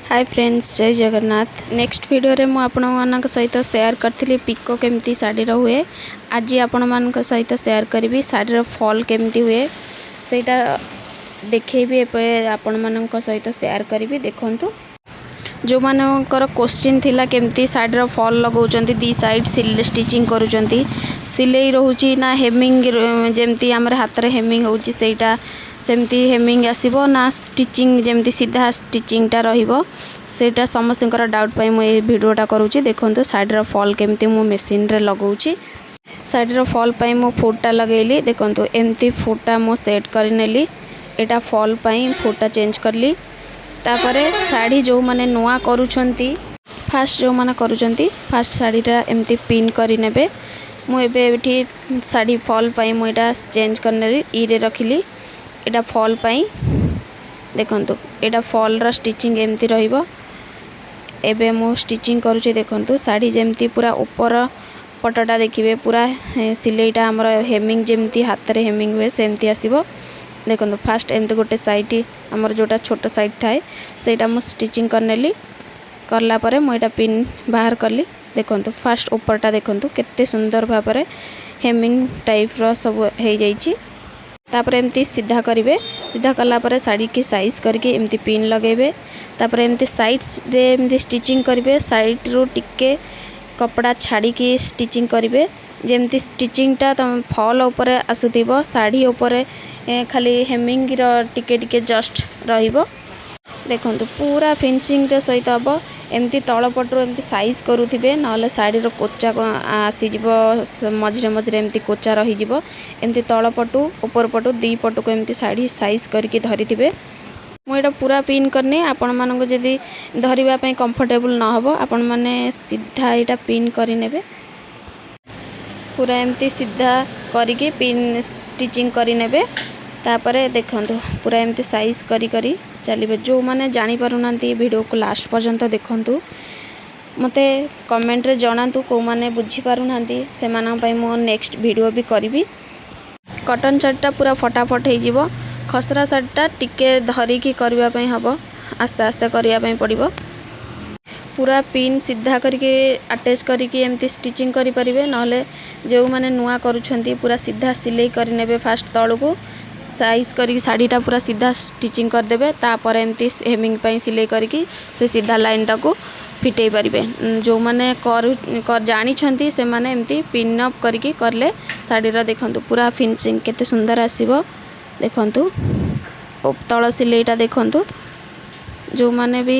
Hi friends, जय Jagannath. Next video रे मु आपण मानक सहित शेयर करथिली पिको केमती साड़ी रो हुए। आज आपण मानक सहित शेयर करी साड़ी रो फॉल केमती हुए सेटा देखैबी एपे आपण मानक सहित शेयर करी। देखंतु जो मानकर क्वेश्चन थिला केमती साड़ी रो फॉल लगाउचंती दी साइड स्टिचिंग करूचंती सिलाई रहउची ना हेमिंग जेमती हमर हाथ रे हेमिंग होउची सेटा सेमती हेमिंग आसीबो ना स्टिचिंग जेमती सीधा स्टिचिंगटा रहिबो सेटा समस्तकर डाउट पई मु ए वीडियोटा करूची। देखंतु साइड रो फॉल केमती मु मशीन रे लगाउची। साइड रो फॉल पई मु फुटटा लगेली। देखंतु एमती फुटटा मु सेट करि नेली। एटा फॉल पई फुटटा चेंज करली। तापरे साड़ी जो माने नुआ करूछंती फास्ट जो माने करूछंती फास्ट साड़ीटा एमती पिन करि नेबे। मु एबे एठी साड़ी फॉल पई मु एटा चेंज करनेली ई रे रखिली। एटा फॉल पई देखंतु एटा फॉल रा स्टिचिंग एमती रहिबो। एबे मु स्टिचिंग करूची। देखंतु साड़ी जेमती पूरा ऊपर पटटा देखिबे पूरा सिलेइटा हमर हेमिंग जेमती हाथ रे हेमिंग हुए सेमती आसीबो। देखंतु फास्ट एमती गोटे साइड हमर जोटा छोटो साइड थाए सेटा मु स्टिचिंग करनेली। करला परे मु एटा पिन बाहर करली। देखंतु फास्ट ऊपरटा देखंतु केते सुंदर भाबरे हेमिंग टाइप रो सब हे जाईची। तापर एमती सीधा करिवे। सीधा कला परे साड़ी की साइज करके एमती पिन लगेबे। तापर एमती साइड्स रे एमती स्टिचिंग करिवे। साइड रो टिके कपड़ा छाड़ी की स्टिचिंग करिवे। जेमती स्टिचिंगटा तम फॉल ऊपर आसुथिबो साड़ी ऊपर खाली हेमिंग रो टिके टिके जस्ट रहिबो। देखंतु पूरा फिनिशिंग रे सहित हबो। एमती तळपटरो एमती साइज करूथिबे नले साड़ी रो कोचा आसी जिवो मझरे मझरे एमती कोचा रही जिवो। एमती तळपटु ऊपर पटु दी पटु को एमती साड़ी साइज करके धरिथिबे। मु एटा पूरा पिन करने आपण मानको जदी धरिबा पई कंफर्टेबल न हबो आपण माने सीधा एटा पिन करि नेबे। पूरा एमती सीधा करके पिन स्टिचिंग करि नेबे। तापरे देखंतु पूरा एमती साइज करी करी चलिबे। जो माने जानि पारुनांती वीडियो को लास्ट पर्यंत देखंतु मते कमेंट रे जणांतु को माने बुझी पारुनांती से माना पई मो नेक्स्ट वीडियो भी करिवि। कॉटन शर्टटा पूरा फटाफट हे जिवो। खसरा शर्टटा टिके धरी की करबा पई हबो। आस्ते आस्ते करिया पई पड़िबो। पूरा पिन सीधा करके अटैच करके एमती स्टिचिंग करि परिबे। नले जो माने नुआ करूछंती पूरा सीधा सिलाई करि नेबे। फास्ट तळु को साइज करके साड़ीटा पूरा सीधा स्टिचिंग कर देबे। तापर एमती हेमिंग पई सिलाई करके से सीधा लाइनटा को फिटै परिबे। जो माने कर जानि छंती से माने एमती पिन अप करके करले साड़ी रो देखंतु पूरा फिनिशिंग केते सुंदर आसीबो। देखंतु तळ सिलाइटा देखंतु जो माने भी